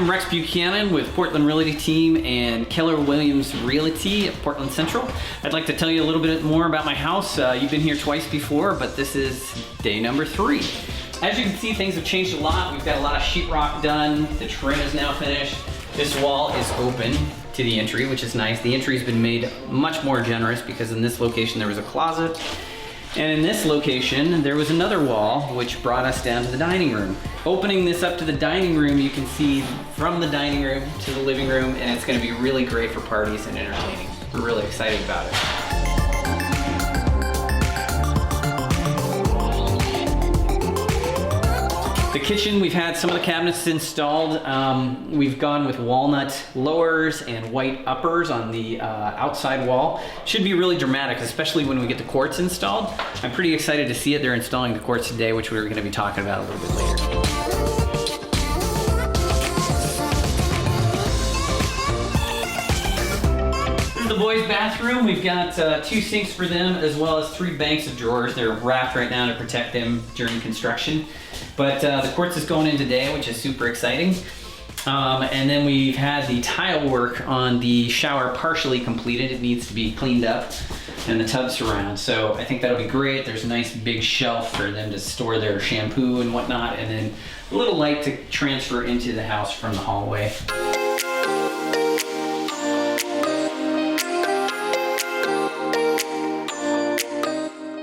I'm Rex Buchanan with Portland Realty Team and Keller Williams Realty at Portland Central. I'd like to tell you a little bit more about my house. You've been here twice before, but this is day number 3. As you can see, things have changed a lot. We've got a lot of sheetrock done. The trim is now finished. This wall is open to the entry, which is nice. The entry's been made much more generous because in this location there was a closet. And in this location, there was another wall, which brought us down to the dining room. Opening this up to the dining room, you can see from the dining room to the living room, and it's gonna be really great for parties and entertaining. We're really excited about it. The kitchen, we've had some of the cabinets installed. We've gone with walnut lowers and white uppers on the outside wall. Should be really dramatic, especially when we get the quartz installed. I'm pretty excited to see it. They're installing the quartz today, which we're gonna be talking about a little bit later. The boys' bathroom, we've got 2 sinks for them as well as 3 banks of drawers. They're wrapped right now to protect them during construction. But the quartz is going in today, which is super exciting. And then we've had the tile work on the shower partially completed. It needs to be cleaned up and the tub surround. So I think that'll be great. There's a nice big shelf for them to store their shampoo and whatnot, and then a little light to transfer into the house from the hallway.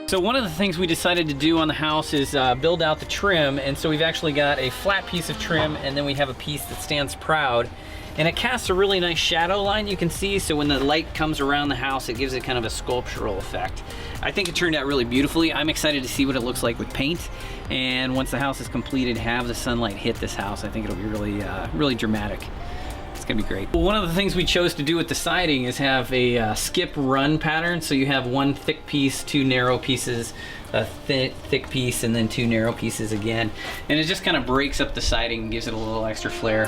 So one of the things we decided to do on the house is build out the trim, and so we've actually got a flat piece of trim, and then we have a piece that stands proud, and it casts a really nice shadow line you can see, so when the light comes around the house it gives it kind of a sculptural effect. I think it turned out really beautifully. I'm excited to see what it looks like with paint, and once the house is completed, have the sunlight hit this house. I think it'll be really, really dramatic. It's gonna be great. Well, one of the things we chose to do with the siding is have a skip run pattern. So you have 1 thick piece, 2 narrow pieces, a thick piece, and then 2 narrow pieces again. And it just kind of breaks up the siding and gives it a little extra flair.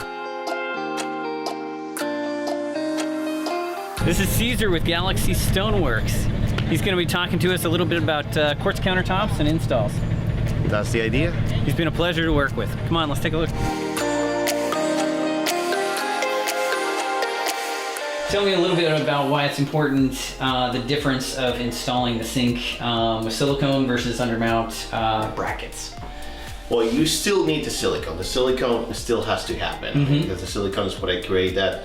This is Caesar with Galaxy Stoneworks. He's gonna be talking to us a little bit about quartz countertops and installs. That's the idea. He's been a pleasure to work with. Come on, let's take a look. Tell me a little bit about why it's important, the difference of installing the sink with silicone versus undermount brackets. Well, you still need the silicone. The silicone still has to happen because the silicone is what I create that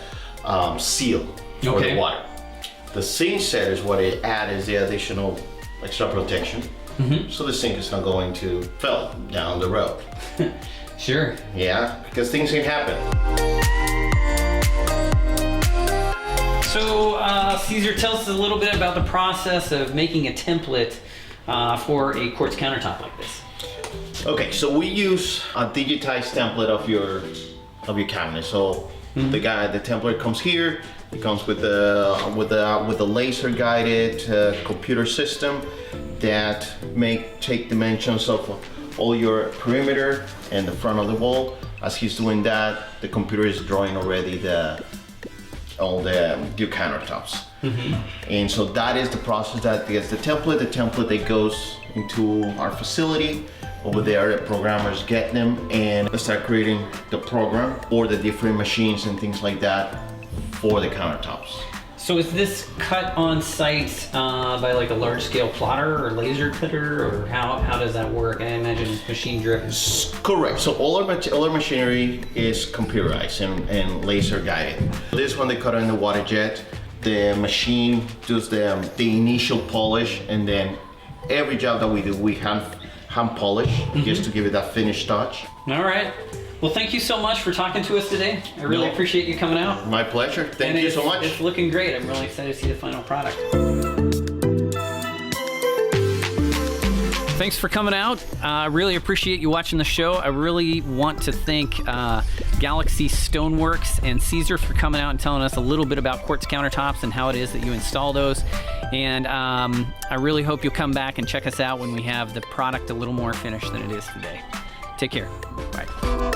seal for the water. The sink set is what it adds the additional extra protection, so the sink is not going to fall down the road. Sure. Yeah, because things can happen. So Caesar, tell us a little bit about the process of making a template for a quartz countertop like this. Okay, so we use a digitized template of your cabinet. So the template comes here. It comes with the laser guided computer system that take dimensions of all your perimeter and the front of the wall. As he's doing that, the computer is drawing already all your countertops. And so that is the process that gets the template that goes into our facility. Over there, the programmers get them and start creating the program or the different machines and things like that for the countertops. So is this cut on site by like a large scale plotter or laser cutter, or how does that work? I imagine it's machine driven. Correct. So all our machinery is computerized and laser guided. This one they cut in the water jet. The machine does the initial polish, and then every job that we do, we hand polish just to give it that finished touch. All right. Well, thank you so much for talking to us today. I really appreciate you coming out. My pleasure. Thank you so much. It's looking great. I'm really excited to see the final product. Thanks for coming out. I really appreciate you watching the show. I really want to thank Galaxy Stoneworks and Caesar for coming out and telling us a little bit about quartz countertops and how it is that you install those. And I really hope you'll come back and check us out when we have the product a little more finished than it is today. Take care. Bye.